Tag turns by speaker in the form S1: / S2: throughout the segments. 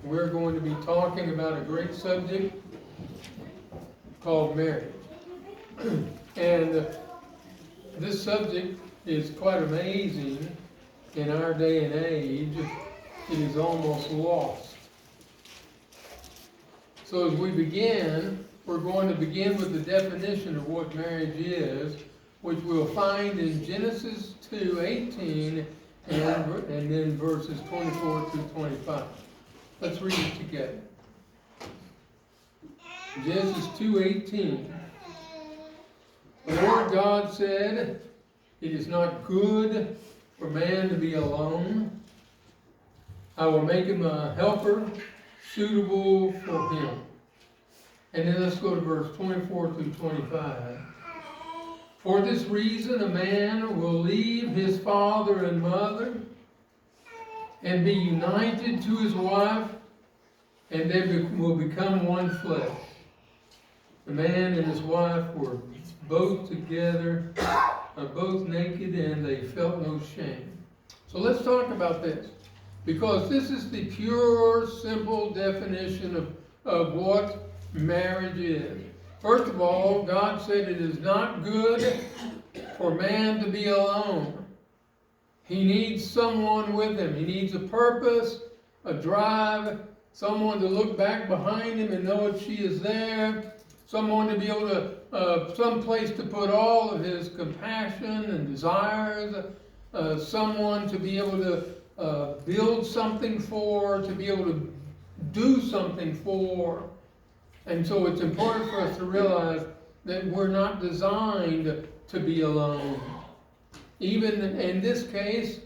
S1: We're going to be talking about a great subject called marriage. And this subject is quite amazing in our day and age. It is almost lost. So as we begin, we're going to begin with the definition of what marriage is, which we'll find in Genesis 2:18 and then verses 24 through 25. Let's read it together. Genesis 2:18. The Lord God said, "It is not good for man to be alone. I will make him a helper suitable for him." And then let's go to verse 24 through 25. For this reason a man will leave his father and mother and be united to his wife, and they will become one flesh. The man and his wife were both together, both naked, and they felt no shame. So let's talk about this, because this is the pure, simple definition of what marriage is. First of all, God said it is not good for man to be alone. He needs someone with him. He needs a purpose, a drive, someone to look back behind him and know that she is there, someone to be able to, some place to put all of his compassion and desires, someone to be able to build something for, to be able to do something for. And so it's important for us to realize that we're not designed to be alone. Even in this case,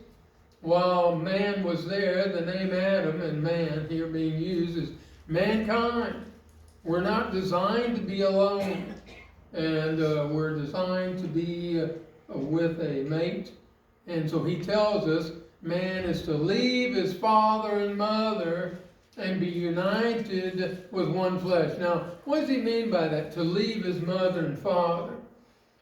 S1: while man was there, the name Adam and man here being used is mankind. We're not designed to be alone. And we're designed to be with a mate. And so he tells us man is to leave his father and mother and be united with one flesh. Now, what does he mean by that? To leave his mother and father.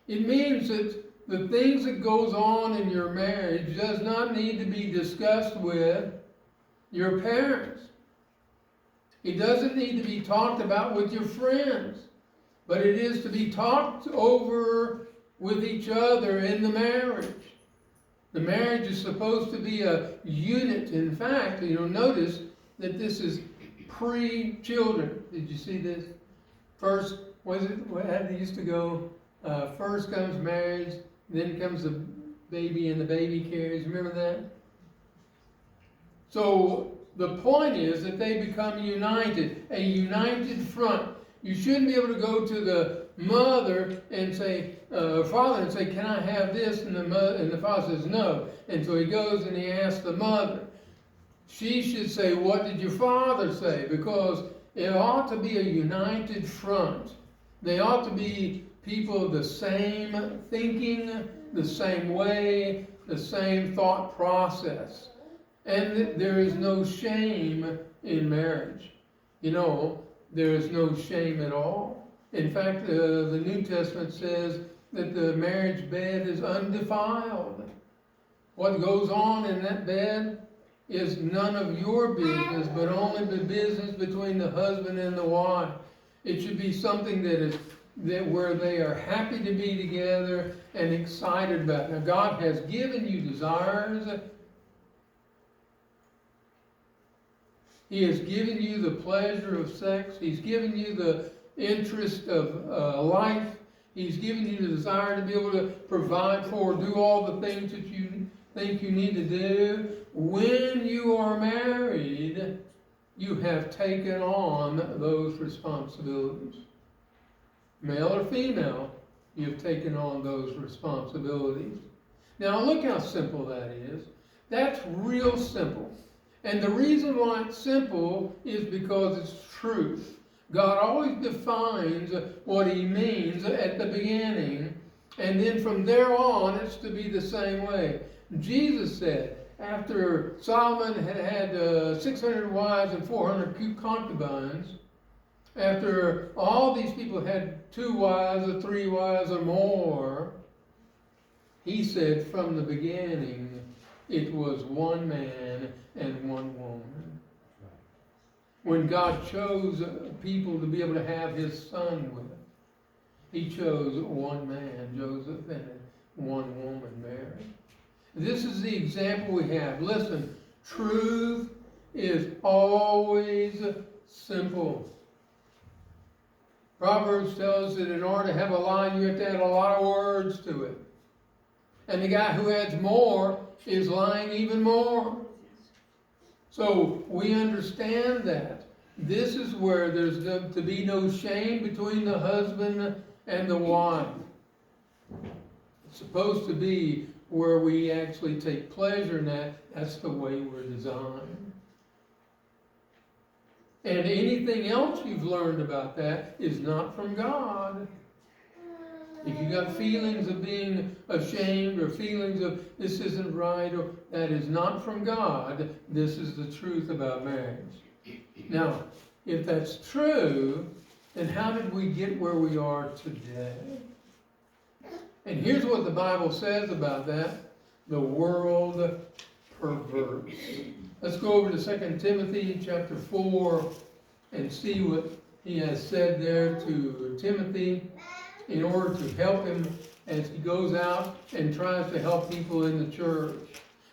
S1: It means that the things that goes on in your marriage does not need to be discussed with your parents. It doesn't need to be talked about with your friends. But it is to be talked over with each other in the marriage. The marriage is supposed to be a unit. In fact, you'll notice that this is pre-children. Did you see this? First, how they used to go? First comes marriage, then comes the baby and the baby carries. Remember that? So the point is that they become united, a united front. You shouldn't be able to go to the mother and say, father, and say, "Can I have this?" And the father says, "No." And so he goes and he asks the mother. She should say, "What did your father say?" Because it ought to be a united front. They ought to be people of the same thinking, the same way, the same thought process. And there is no shame in marriage. You know, there is no shame at all. In fact, the New Testament says that the marriage bed is undefiled. What goes on in that bed is none of your business, but only the business between the husband and the wife. It should be something that where they are happy to be together and excited about it. Now, God has given you desires. He has given you the pleasure of sex. He's given you the interest of life. He's given you the desire to be able to provide for, do all the things that you think you need to do. When you are married, you have taken on those responsibilities. Male or female, you've taken on those responsibilities. Now look how simple that is. That's real simple. And the reason why it's simple is because it's truth. God always defines what he means at the beginning, and then from there on it's to be the same way. Jesus said, after Solomon had 600 wives and 400 concubines, after all these people had 2 wives or 3 wives or more, he said from the beginning it was one man and one woman. when God chose people to be able to have his son with, he chose one man, Joseph, and one woman, Mary. This is the example we have. Listen, truth is always simple. Proverbs tells us that in order to have a lie, you have to add a lot of words to it. And the guy who adds more is lying even more. So we understand that. This is where there's to be no shame between the husband and the wife. It's supposed to be where we actually take pleasure in that. That's the way we're designed. And anything else you've learned about that is not from God. If you got feelings of being ashamed or feelings of this isn't right, or that is not from God. This is the truth about marriage. Now, if that's true, then how did we get where we are today? And here's what the Bible says about that. The world perverts. Let's go over to 2 Timothy chapter 4 and see what he has said there to Timothy in order to help him as he goes out and tries to help people in the church.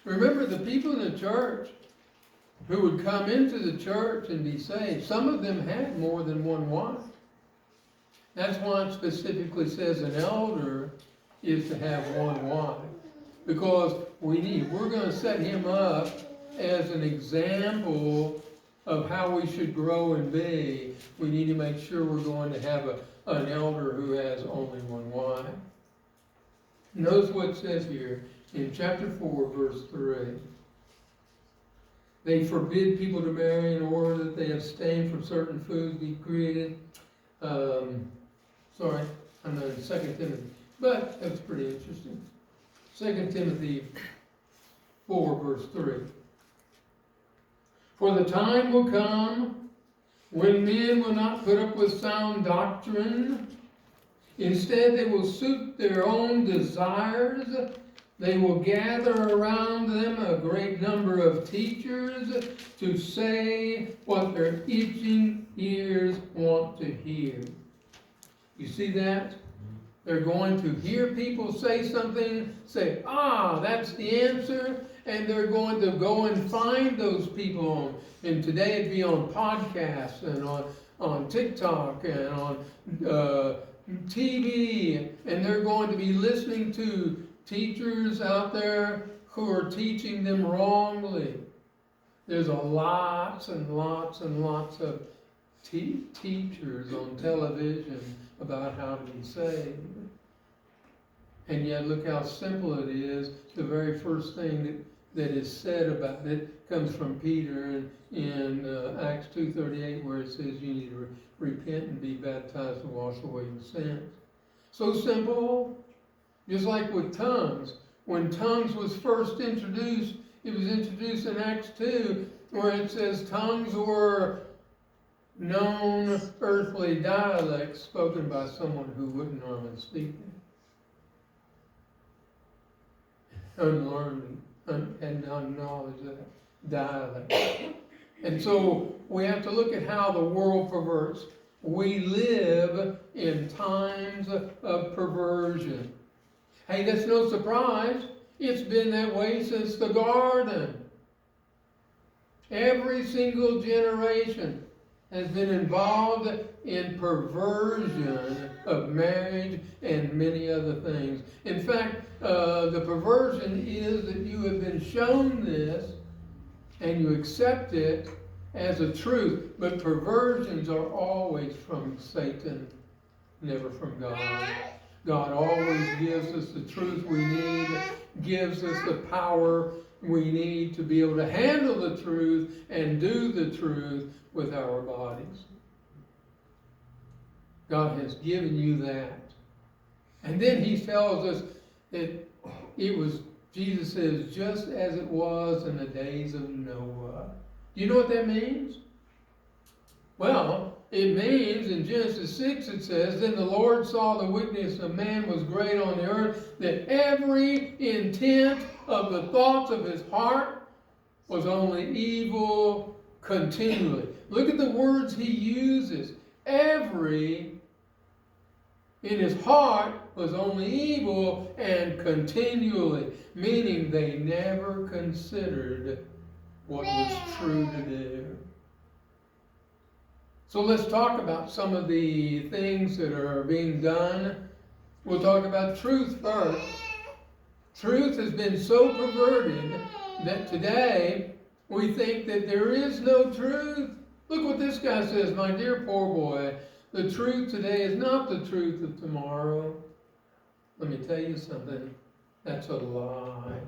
S1: Remember, the people in the church who would come into the church and be saved, some of them had more than one wife. That's why it specifically says an elder is to have one wife. Because we're going to set him up as an example of how we should grow and be. We need to make sure we're going to have an elder who has only one wife. Notice what it says here in chapter 4, verse 3. They forbid people to marry in order that they abstain from certain foods be created. Sorry, I'm not in 2 Timothy. But that's pretty interesting. 2 Timothy 4, verse 3. For the time will come when men will not put up with sound doctrine. Instead, they will suit their own desires. They will gather around them a great number of teachers to say what their itching ears want to hear. You see that? They're going to hear people say something, say, that's the answer, and they're going to go and find those people and today it'd be on podcasts and on TikTok and on TV, and they're going to be listening to teachers out there who are teaching them wrongly. There's lots and lots and lots of teachers on television about how to be saved. And yet look how simple it is. The very first thing that is said about it comes from Peter in Acts 2:38, where it says you need to repent and be baptized to wash away your sins. So simple. Just like with tongues. When tongues was first introduced, it was introduced in Acts 2, where it says tongues were known earthly dialects spoken by someone who wouldn't normally speak them. Unlearned, and unknowledge that dialect. And so we have to look at how the world perverts. We live in times of perversion. Hey, that's no surprise. It's been that way since the garden. Every single generation has been involved in perversion of marriage and many other things. In fact, the perversion is that you have been shown this and you accept it as a truth. But perversions are always from Satan, never from God. God always gives us the truth we need, gives us the power we need to be able to handle the truth and do the truth with our bodies. God has given you that. And then he tells us that it was, Jesus says, just as it was in the days of Noah. Do you know what that means? Well, it means in Genesis 6 it says, then the Lord saw the wickedness of man was great on the earth, that every intent of the thoughts of his heart was only evil continually. Look at the words he uses. Every in his heart was only evil, and continually, meaning they never considered what was true to do. So let's talk about some of the things that are being done. We'll talk about truth first. Truth has been so perverted that today we think that there is no truth. Look what this guy says, my dear poor boy. The truth today is not the truth of tomorrow. Let me tell you something. That's a lie.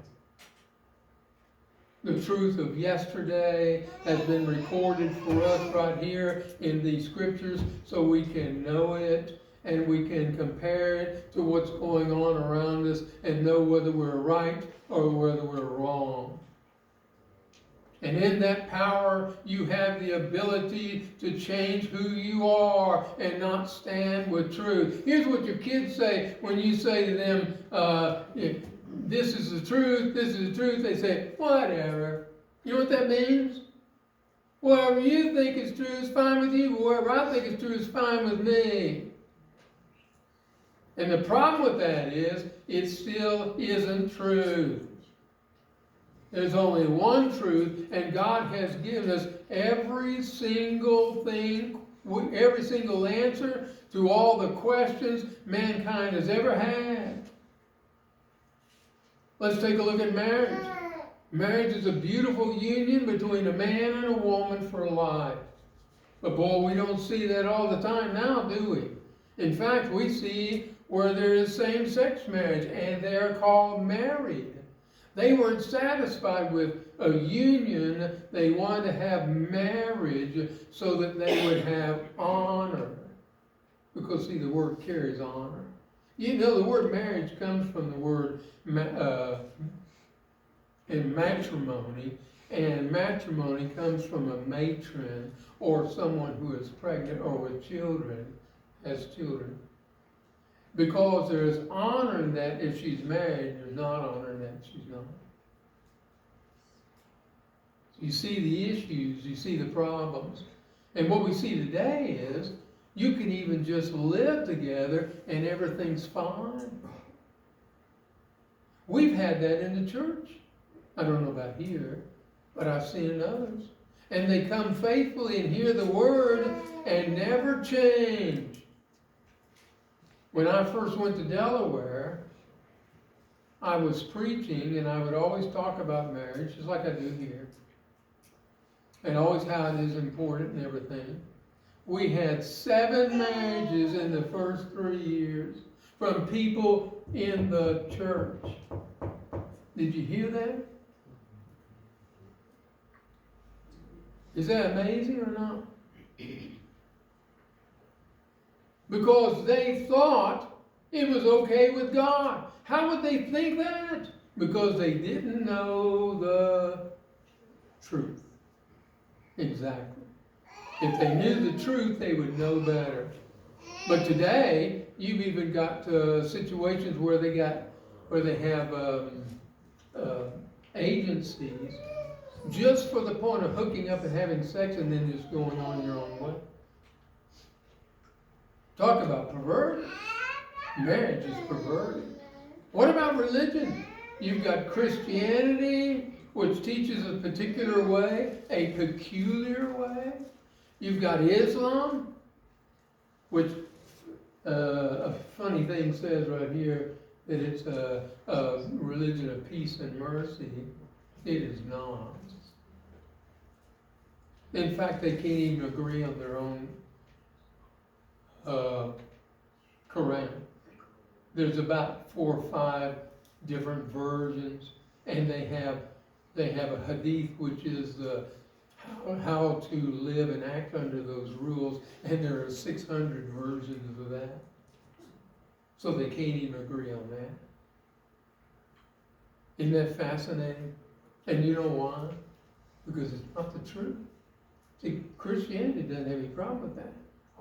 S1: The truth of yesterday has been recorded for us right here in these scriptures so we can know it and we can compare it to what's going on around us and know whether we're right or whether we're wrong. And in that power, you have the ability to change who you are and not stand with truth. Here's what your kids say when you say to them, this is the truth, this is the truth. They say, whatever. You know what that means? Whatever you think is true is fine with you. Whatever I think is true is fine with me. And the problem with that is, it still isn't true. There's only one truth, and God has given us every single thing, every single answer to all the questions mankind has ever had. Let's take a look at marriage. Marriage is a beautiful union between a man and a woman for life. But boy, we don't see that all the time now, do we? In fact, we see where there is same-sex marriage, and they are called married. They weren't satisfied with a union. They wanted to have marriage so that they would have honor. Because, see, the word carries honor. You know, the word marriage comes from the word in matrimony. And matrimony comes from a matron or someone who is pregnant or with children, has children. Because there's honor in that if she's married, there's not honor in that she's not. You see the issues, you see the problems. And what we see today is, you can even just live together and everything's fine. We've had that in the church. I don't know about here, but I've seen it in others. And they come faithfully and hear the word and never change. When I first went to Delaware, I was preaching and I would always talk about marriage, just like I do here. And always how it is important and everything. We had 7 marriages in the first 3 years from people in the church. Did you hear that? Is that amazing or not? Because they thought it was okay with God. How would they think that? Because they didn't know the truth. Exactly. If they knew the truth, they would know better. But today, you've even got situations where they have agencies just for the point of hooking up and having sex and then just going on your own way. Talk about perverted. Marriage is perverted. What about religion? You've got Christianity, which teaches a particular way, a peculiar way. You've got Islam, which a funny thing says right here that it's a religion of peace and mercy. It is not. In fact, they can't even agree on their own Quran. There's about 4 or 5 different versions, and they have a hadith, which is how to live and act under those rules, and there are 600 versions of that. So they can't even agree on that. Isn't that fascinating? And you know why? Because it's not the truth. See, Christianity doesn't have any problem with that.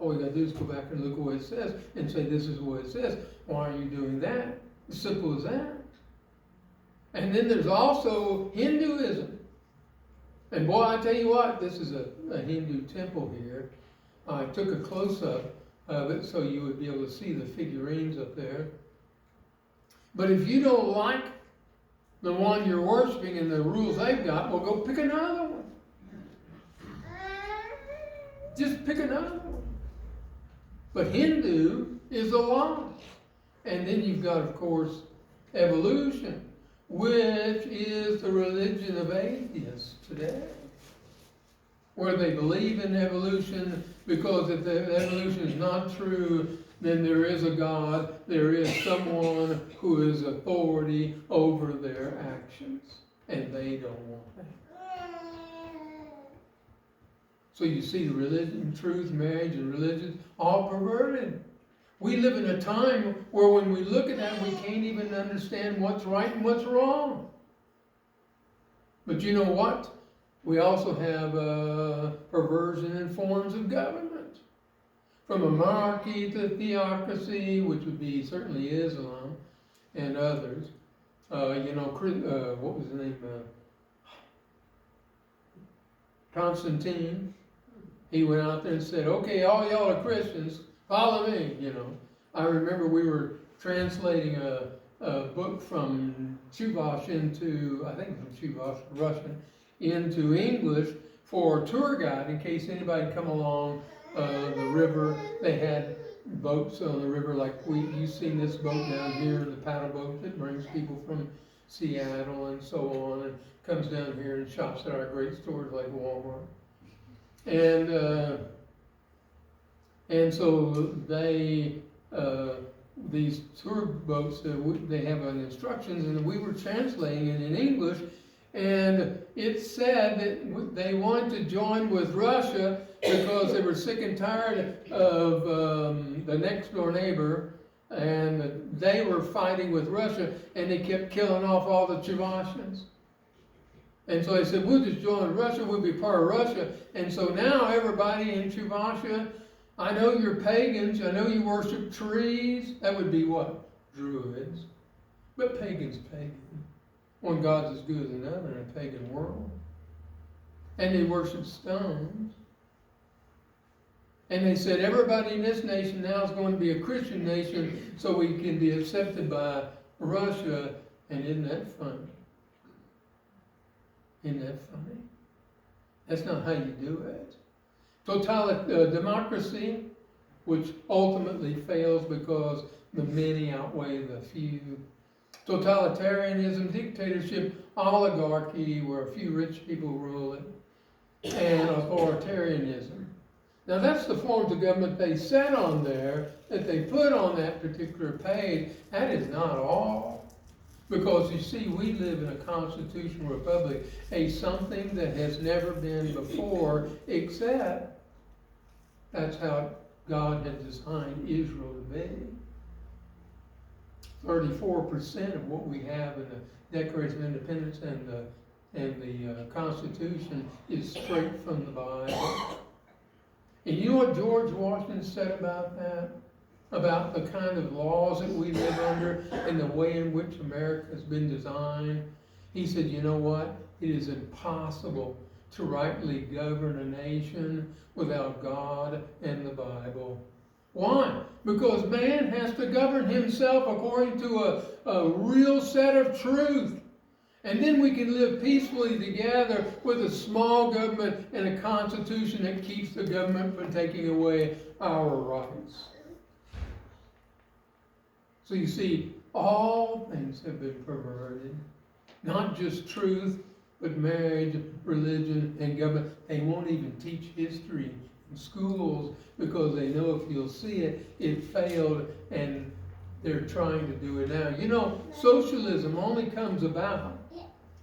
S1: All we got to do is go back and look at what it says and say, this is what it says. Why are you doing that? As simple as that. And then there's also Hinduism. And boy, I tell you what, this is a Hindu temple here. I took a close-up of it so you would be able to see the figurines up there. But if you don't like the one you're worshiping and the rules they've got, well, go pick another one. Just pick another one. But Hindu is the law. And then you've got, of course, evolution, which is the religion of atheists today, where they believe in evolution because if the evolution is not true, then there is a God, there is someone who is authority over their actions, and they don't want that. So you see the religion, truth, marriage, and religion, all perverted. We live in a time where when we look at that, we can't even understand what's right and what's wrong. But you know what? We also have perversion in forms of government. From a monarchy to theocracy, which would be certainly Islam and others. What was the name? Constantine. He went out there and said, okay, all y'all are Christians, follow me, I remember we were translating a book from Chuvash Russian, into English for a tour guide in case anybody come along the river. They had boats on the river like you've seen this boat down here, the paddle boat that brings people from Seattle and so on, and comes down here and shops at our great stores like Walmart. And so they, these tour boats, they have instructions, and we were translating it in English, and it said that they wanted to join with Russia because they were sick and tired of the next door neighbor, and they were fighting with Russia, and they kept killing off all the Chuvashians. And so they said, we'll just join Russia, we'll be part of Russia. And so now everybody in Chuvasha, I know you're pagans, I know you worship trees. That would be what? Druids. But pagan's pagan. One God's as good as another in a pagan world. And they worship stones. And they said everybody in this nation now is going to be a Christian nation so we can be accepted by Russia. And isn't that funny? Isn't that funny? That's not how you do it. Democracy, which ultimately fails because the many outweigh the few. Totalitarianism, dictatorship, oligarchy, where a few rich people rule it, and authoritarianism. Now that's the forms of government they set on there, that they put on that particular page. That is not all. Because you see, we live in a constitutional republic, something that has never been before, except that's how God had designed Israel to be. 34% of what we have in the Declaration of Independence and the Constitution is straight from the Bible. And you know what George Washington said about that? About the kind of laws that we live under and the way in which America has been designed. He said, you know what? It is impossible to rightly govern a nation without God and the Bible. Why? Because man has to govern himself according to a real set of truth. And then we can live peacefully together with a small government and a constitution that keeps the government from taking away our rights. So you see, all things have been perverted. Not just truth, but marriage, religion, and government. They won't even teach history in schools because they know if you'll see it, it failed, and they're trying to do it now. You know, socialism only comes about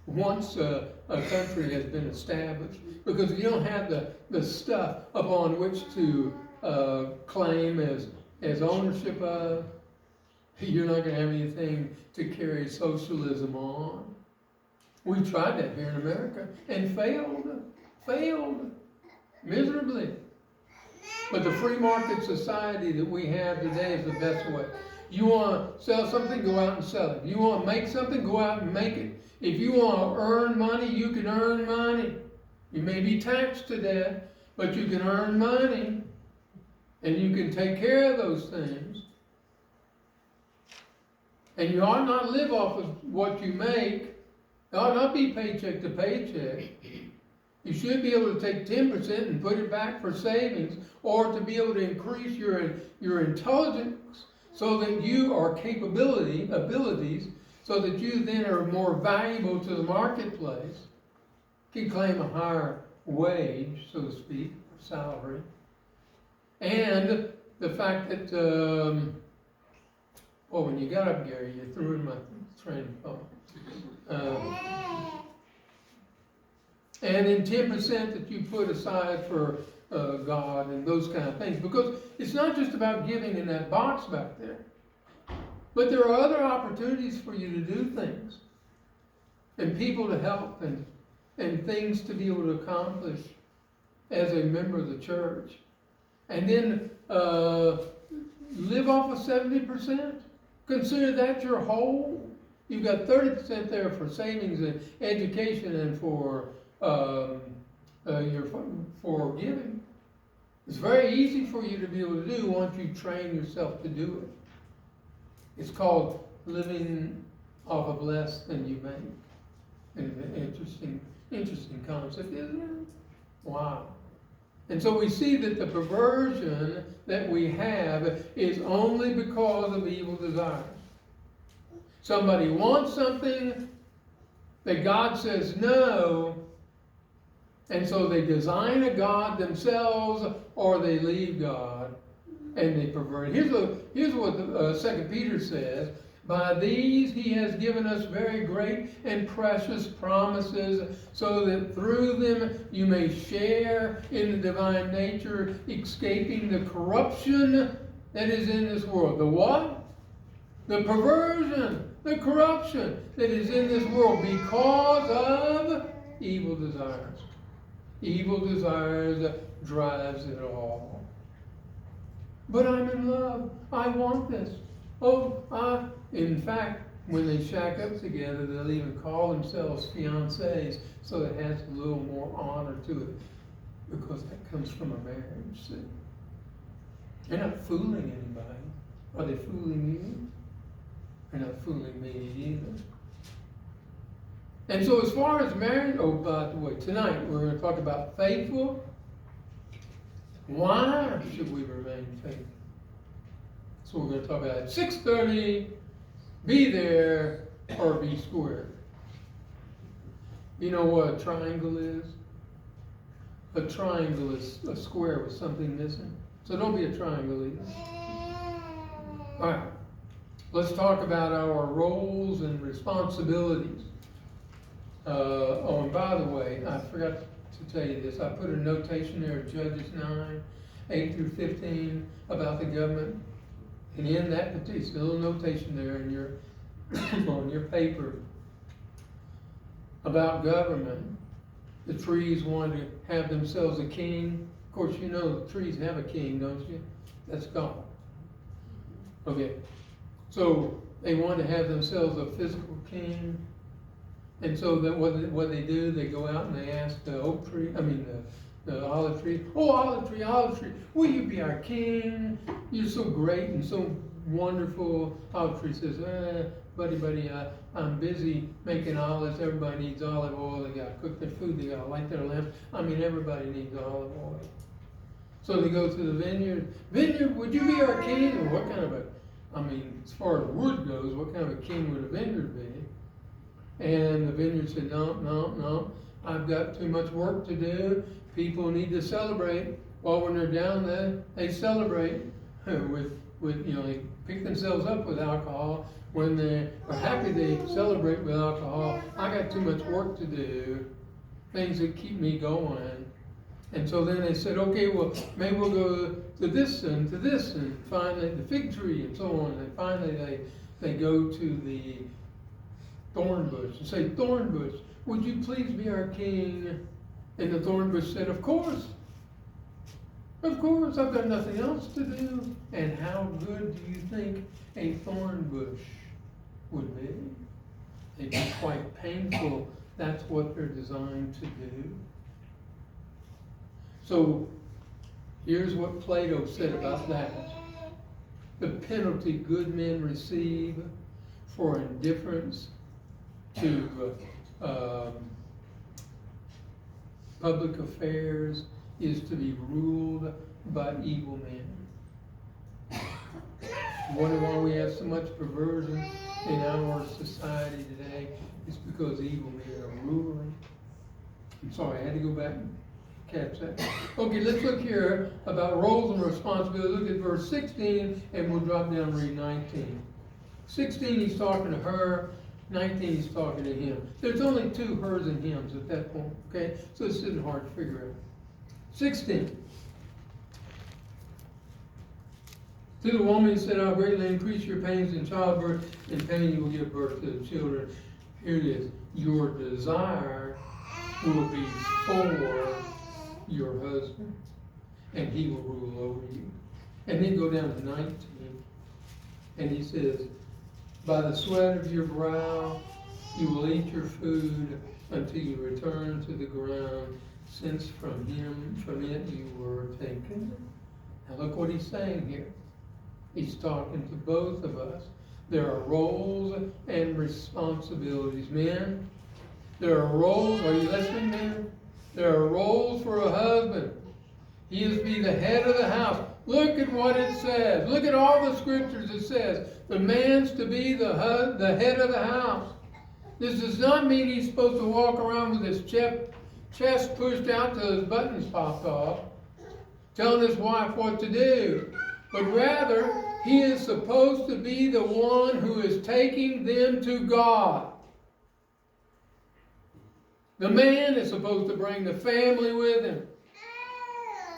S1: once a country has been established, because you don't have the stuff upon which to claim as ownership of. You're not going to have anything to carry socialism on. We tried that here in America and failed miserably. But the free market society that we have today is the best way. You want to sell something, go out and sell it. You want to make something, go out and make it. If you want to earn money, you can earn money. You may be taxed to death, but you can earn money, and you can take care of those things. And you ought not live off of what you make. It ought not be paycheck to paycheck. You should be able to take 10% and put it back for savings, or to be able to increase your intelligence so that you are abilities, so that you then are more valuable to the marketplace. You can claim a higher wage, so to speak, salary. And the fact that, when you got up, Gary, you threw in my train of thought. And then 10% that you put aside for God and those kind of things. Because it's not just about giving in that box back there. But there are other opportunities for you to do things. And people to help and things to be able to accomplish as a member of the church. And then live off of 70%. Consider that your whole. You've got 30% there for savings and education and for giving. It's very easy for you to be able to do once you train yourself to do it. It's called living off of less than you make. An interesting concept, isn't it? Wow. And so we see that the perversion that we have is only because of evil desires. Somebody wants something that God says no, and so they design a God themselves, or they leave God, and they pervert. Here's what 2 Peter says. By these he has given us very great and precious promises, so that through them you may share in the divine nature, escaping the corruption that is in this world. The what? The perversion, the corruption that is in this world because of evil desires. Evil desires drives it all. But I'm in love. I want this. In fact, when they shack up together, they'll even call themselves fiancés, so it has a little more honor to it, because that comes from a marriage. See? They're not fooling anybody. Are they fooling you? They're not fooling me either. And so as far as marriage, by the way, tonight we're going to talk about faithful. Why should we remain faithful? So we're going to talk about at 6:30, be there or be square. You know what a triangle is? A triangle is a square with something missing. So don't be a triangle either. All right. Let's talk about our roles and responsibilities. And by the way, I forgot to tell you this. I put a notation there of Judges 9, 8 through 15 about the government. And in that particular little notation there in your on your paper about government, the trees want to have themselves a king. Of course, you know the trees have a king, don't you? That's God. Okay. So they want to have themselves a physical king. And so that what they do, they go out and they ask the oak tree, the olive tree, oh, olive tree, will you be our king? You're so great and so wonderful. Olive tree says, buddy, I'm busy making olives. Everybody needs olive oil. They got to cook their food. They got to light their lamps. Everybody needs olive oil. So they go to the vineyard. Vineyard, would you be our king? Or what kind of as far as wood goes, what kind of a king would a vineyard be? And the vineyard said, no, I've got too much work to do. People need to celebrate. Well, when they're down there, they celebrate with they pick themselves up with alcohol. When they are happy, they celebrate with alcohol. I got too much work to do, things that keep me going. And so then they said, okay, well, maybe we'll go to this, and finally the fig tree, and so on. And finally they go to the thorn bush and say, thorn bush, would you please be our king? And the thorn bush said, of course, I've got nothing else to do. And how good do you think a thorn bush would be? They'd be quite painful. That's what they're designed to do. So here's what Plato said about that. The penalty good men receive for indifference to public affairs is to be ruled by evil men. Wonder why we have so much perversion in our society today? It's because evil men are ruling. I'm sorry, I had to go back and catch that. Okay, let's look here about roles and responsibilities. Look at verse 16, and we'll drop down and read 19. 16, he's talking to her. 19, he's talking to him. There's only two hers and hims at that point, okay? So this isn't hard to figure out. 16. To the woman he said, I'll greatly increase your pains in childbirth. In pain you will give birth to the children. Here it is. Your desire will be for your husband, and he will rule over you. And then go down to 19. And he says, by the sweat of your brow you will eat your food until you return to the ground, since from it you were taken. Now look what he's saying here. He's talking to both of us. There are roles and responsibilities. Men, there are roles. Are you listening, men? There are roles for a husband. He is to be the head of the house. Look at what it says. Look at all the scriptures it says. The man's to be the head of the house. This does not mean he's supposed to walk around with his chest pushed out till his buttons popped off, telling his wife what to do. But rather, he is supposed to be the one who is taking them to God. The man is supposed to bring the family with him.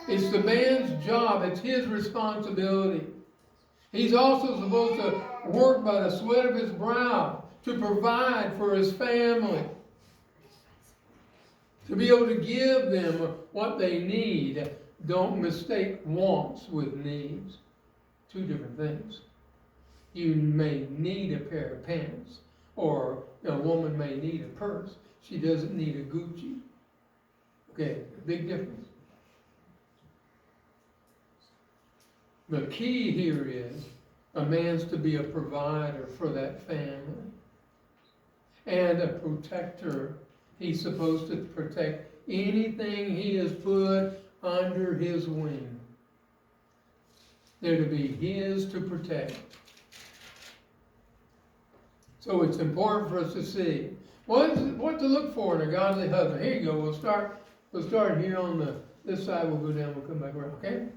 S1: It's the man's job. It's his responsibility. He's also supposed to work by the sweat of his brow to provide for his family, to be able to give them what they need. Don't mistake wants with needs. Two different things. You may need a pair of pants, or a woman may need a purse. She doesn't need a Gucci. Okay, big difference. The key here is a man's to be a provider for that family and a protector. He's supposed to protect anything he has put under his wing. They're to be his to protect. So it's important for us to see what to look for in a godly husband. Here you go. We'll start here on this side. We'll go down. We'll come back around. Okay.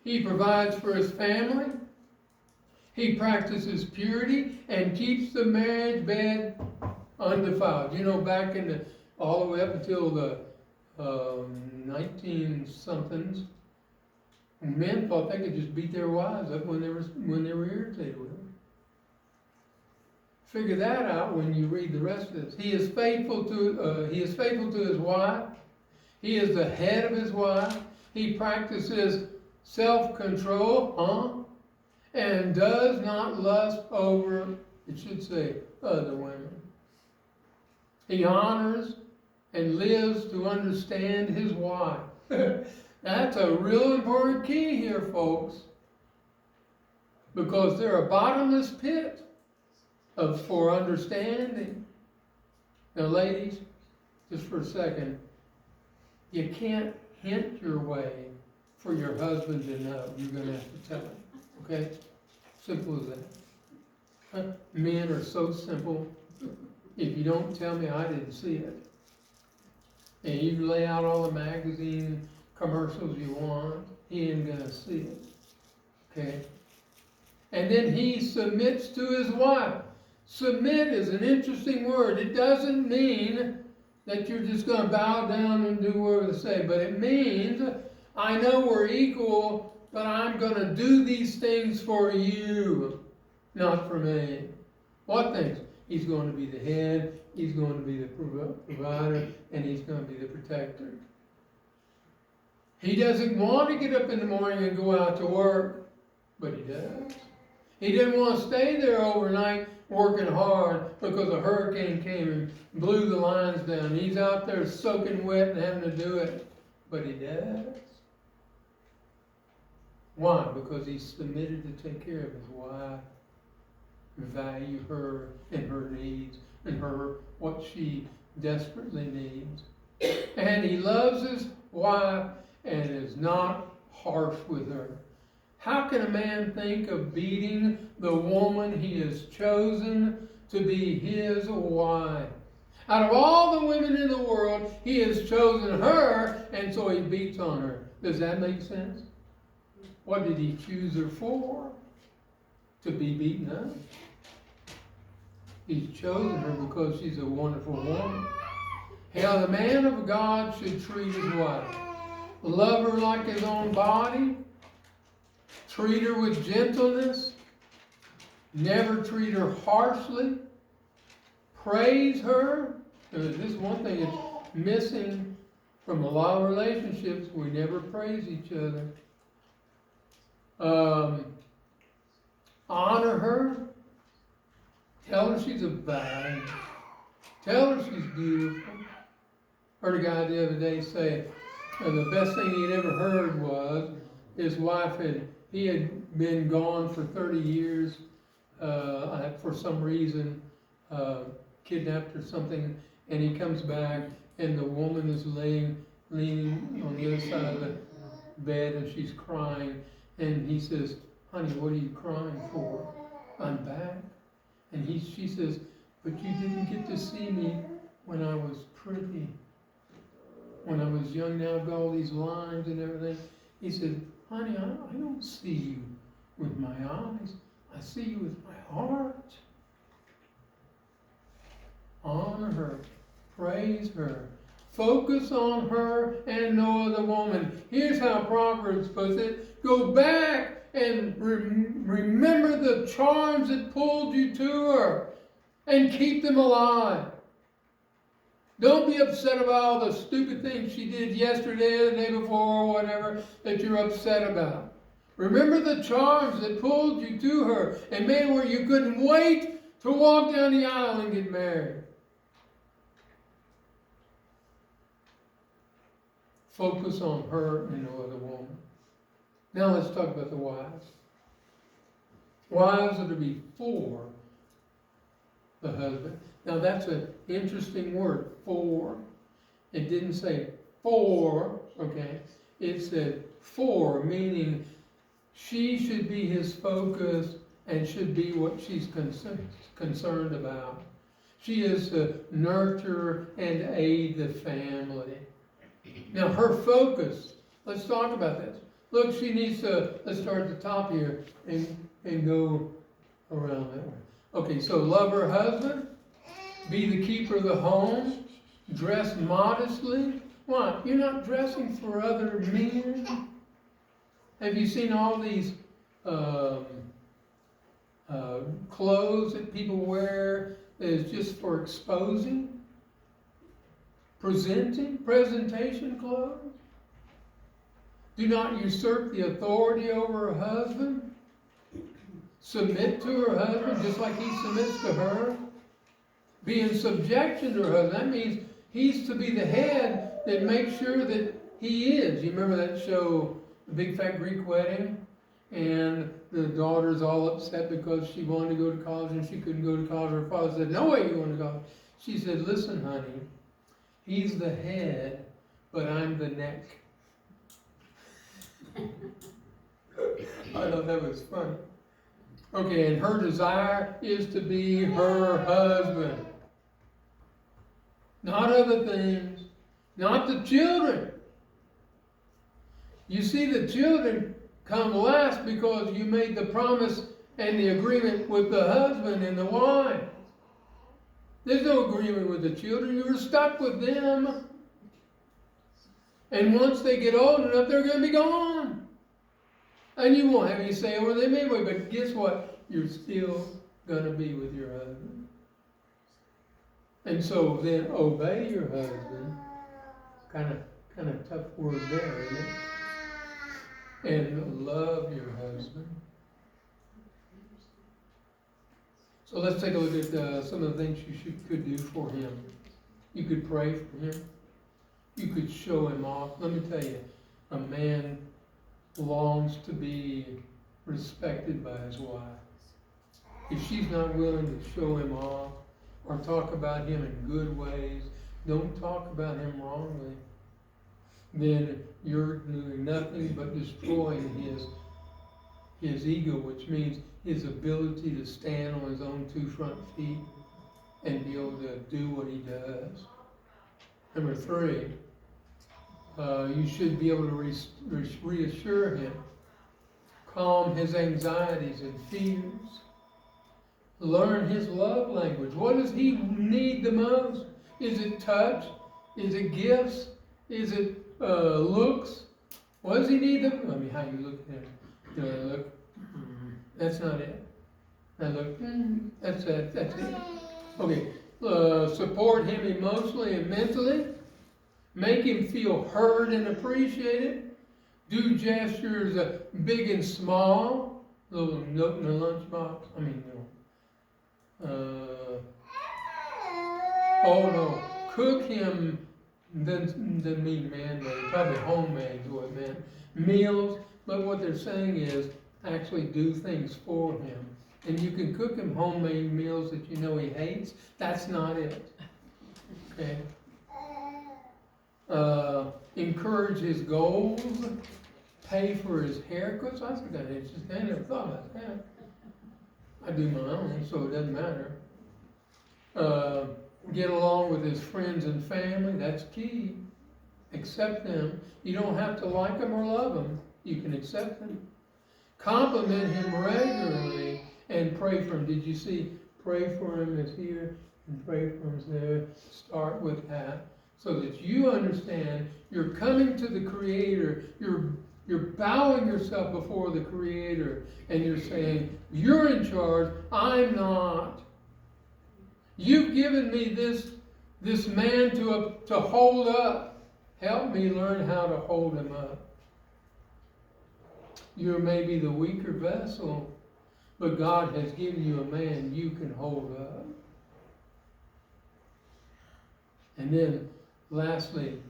S1: He provides for his family. He practices purity and keeps the marriage bed undefiled. You know, back in all the way up until the 19-somethings, men thought they could just beat their wives up when they were irritated with them. Figure that out when you read the rest of this. He is faithful to his wife. He is the head of his wife. He practices self-control, and does not lust over, it should say, other women. He honors and lives to understand his wife. That's a real important key here, folks, because they're a bottomless pit for understanding. Now, ladies, just for a second, you can't hint your way for your husband to know. You're going to have to tell him. Okay? Simple as that. Men are so simple. If you don't tell me, I didn't see it. And you lay out all the magazine commercials you want, he ain't going to see it. Okay? And then he submits to his wife. Submit is an interesting word. It doesn't mean that you're just going to bow down and do whatever they say, but it means, I know we're equal, but I'm going to do these things for you, not for me. What things? He's going to be the head, he's going to be the provider, and he's going to be the protector. He doesn't want to get up in the morning and go out to work, but he does. He didn't want to stay there overnight working hard because a hurricane came and blew the lines down. He's out there soaking wet and having to do it, but he does. Why? Because he's submitted to take care of his wife, value her and her needs, and what she desperately needs. And he loves his wife and is not harsh with her. How can a man think of beating the woman he has chosen to be his wife? Out of all the women in the world, he has chosen her, and so he beats on her. Does that make sense? What did he choose her for? To be beaten up? He's chosen her because she's a wonderful woman. How the man of God should treat his wife. Love her like his own body. Treat her with gentleness. Never treat her harshly. Praise her. This is one thing that's missing from a lot of relationships. We never praise each other. Honor her. Tell her she's a value. Tell her she's beautiful. Heard a guy the other day say the best thing he'd ever heard was his wife he had been gone for 30 years for some reason, kidnapped or something, and he comes back and the woman is leaning on the other side of the bed and she's crying, and he says, "Honey, what are you crying for? I'm back." And she says, "But you didn't get to see me when I was pretty. When I was young, now I've got all these lines and everything." He said, "Honey, I don't see you with my eyes. I see you with my heart." Honor her. Praise her. Focus on her and no other woman. Here's how Proverbs puts it. Go back and remember the charms that pulled you to her and keep them alive. Don't be upset about all the stupid things she did yesterday or the day before or whatever that you're upset about. Remember the charms that pulled you to her and made where you couldn't wait to walk down the aisle and get married. Focus on her and no other woman. Now let's talk about the wives. Wives are to be for the husband. Now that's an interesting word, for. It didn't say for, okay? It said for, meaning she should be his focus and should be what she's concerned about. She is to nurture and aid the family. Now her focus, let's talk about this. Look, she needs to, let's start at the top here and go around that way. Okay, so love her husband, be the keeper of the home, dress modestly. Why? You're not dressing for other men. Have you seen all these clothes that people wear that is just for exposing? Presentation clothes? Do not usurp the authority over her husband. Submit to her husband just like he submits to her. Be in subjection to her husband. That means he's to be the head that makes sure that he is. You remember that show, The Big Fat Greek Wedding? And the daughter's all upset because she wanted to go to college and she couldn't go to college. Her father said, "No way you want to go." She said, "Listen, honey, he's the head, but I'm the neck." I thought that was funny. Okay, and her desire is to be her husband. Not other things. Not the children. You see, the children come last because you made the promise and the agreement with the husband and the wife. There's no agreement with the children. You were stuck with them. And once they get old enough, they're going to be gone. And you won't have any say over them anyway. But guess what? You're still going to be with your husband. And so then obey your husband. Kind of tough word there, isn't it? And love your husband. So let's take a look at some of the things you could do for him. You could pray for him. You could show him off. Let me tell you, a man longs to be respected by his wife. If she's not willing to show him off or talk about him in good ways, don't talk about him wrongly, then you're doing nothing but destroying his ego, which means his ability to stand on his own 2 front feet and be able to do what he does. Number 3, you should be able to reassure him, calm his anxieties and fears, learn his love language. What does he need the most? Is it touch? Is it gifts? Is it looks? What does he need the most? I mean, how you look at him. Do I look? That's not it. I look, that's it. That's it. Okay. Support him emotionally and mentally. Make him feel heard and appreciated. Do gestures big and small. Little note in the lunchbox. I mean, oh no. Cook him, doesn't mean man-made. Probably homemade is what it meant. Meals. But what they're saying is actually do things for him. And you can cook him homemade meals that you know he hates. That's not it. Okay? Encourage his goals. Pay for his haircuts. I think that is just, I never thought about that. I do my own, so it doesn't matter. Get along with his friends and family. That's key. Accept them. You don't have to like them or love them. You can accept them. Compliment him regularly and pray for him. Did you see? Pray for him is here and pray for him is there. Start with that so that you understand you're coming to the Creator. You're bowing yourself before the Creator and you're saying, you're in charge, I'm not. You've given me this man to hold up. Help me learn how to hold him up. You're maybe the weaker vessel, but God has given you a man you can hold up. And then, lastly,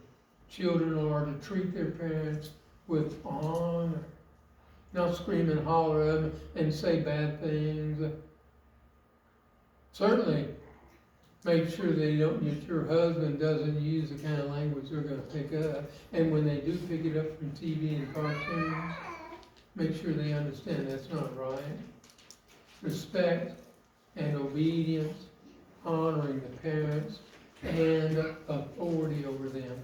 S1: children are to treat their parents with honor. Not scream and holler at them and say bad things. Certainly, make sure that your husband doesn't use the kind of language they're going to pick up. And when they do pick it up from TV and cartoons, make sure they understand that's not right. Respect and obedience, honoring the parents, and authority over them.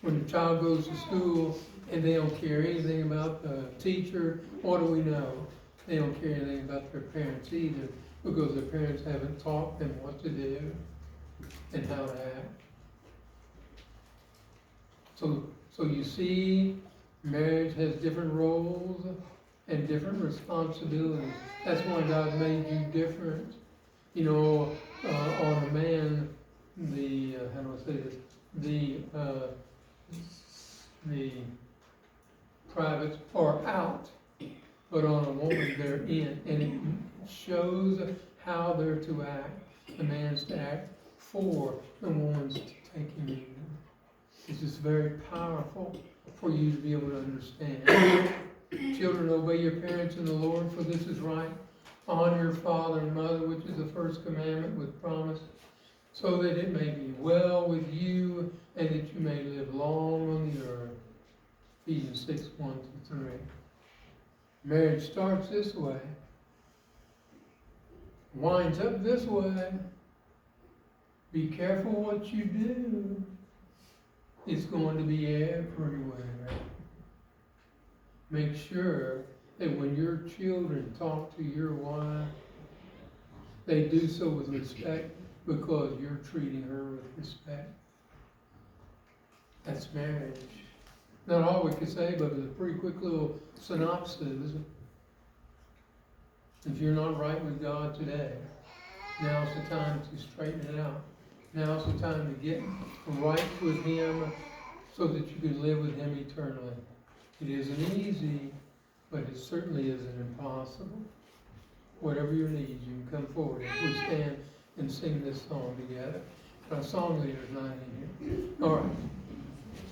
S1: When the child goes to school and they don't care anything about the teacher, what do we know? They don't care anything about their parents either, because their parents haven't taught them what to do and how to act. So you see, marriage has different roles and different responsibilities. That's why God made you different. You know, on a man, how do I say this? The privates are out, but on a woman they're in, and it shows how they're to act. The man's to act for, the woman's to take him in. This is very powerful for you to be able to understand. Children, obey your parents in the Lord, for this is right. Honor your father and mother, which is the first commandment with promise, so that it may be well with you and that you may live long on the earth. Ephesians 6:1-3. Marriage starts this way, winds up this way. Be careful what you do. It's going to be everywhere. Make sure that when your children talk to your wife, they do so with respect because you're treating her with respect. That's marriage. Not all we could say, but it's a pretty quick little synopsis. If you're not right with God today, now's the time to straighten it out. Now's the time to get right with Him so that you can live with Him eternally. It isn't easy, but it certainly isn't impossible. Whatever your needs, you can come forward. We stand and sing this song together. Our song leader's not in here. All right.